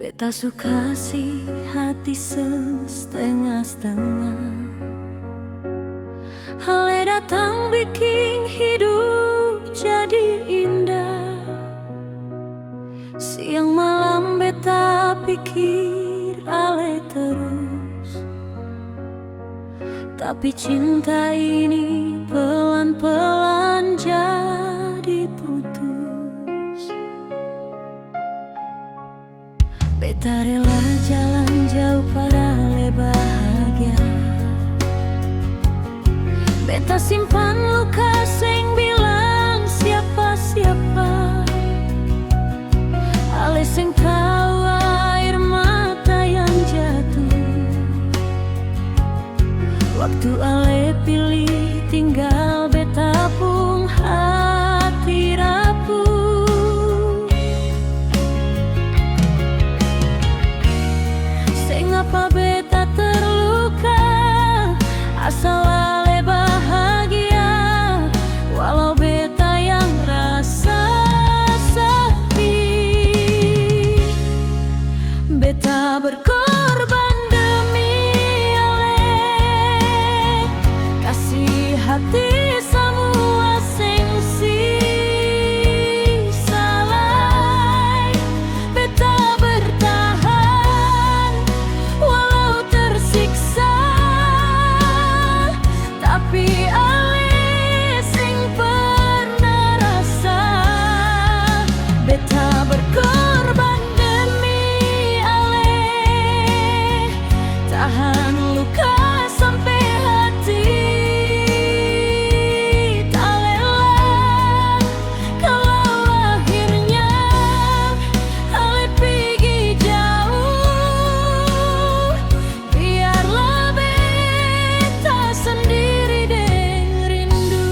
Beta suka sih hati setengah-setengah. Hal datang bikin hidup jadi indah. Siang malam beta pikir ale terus, tapi cinta ini pelan-pelan jadi putus. Beta rela jalan jauh padahal bahagia. Beta simpan luka sing bilang siapa-siapa. Ale sing tahu air mata yang jatuh. Waktu ale pilih tinggal beta pun hati rapuh. Apa beta terluka, asal ale bahagia, walau beta yang rasa sepi. Beta berkorban demi ale, kasih hati semua sing salah. Beta bertahan walau tersiksa, tapi ale sing pernah rasa. Beta berkorban demi ale, tahan luka sampai hati. Tak rela kalau akhirnya ale pergi jauh. Biarlah beta sendiri deng rindu.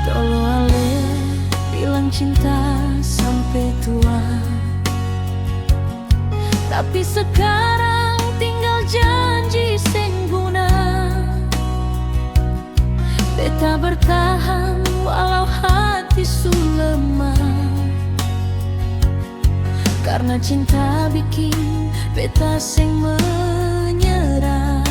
Dulu ale bilang cinta sampai tua, tapi sekarang tinggal janji sing guna. Beta bertahan walau hati su lemah, karena cinta bikin beta sing menyerah.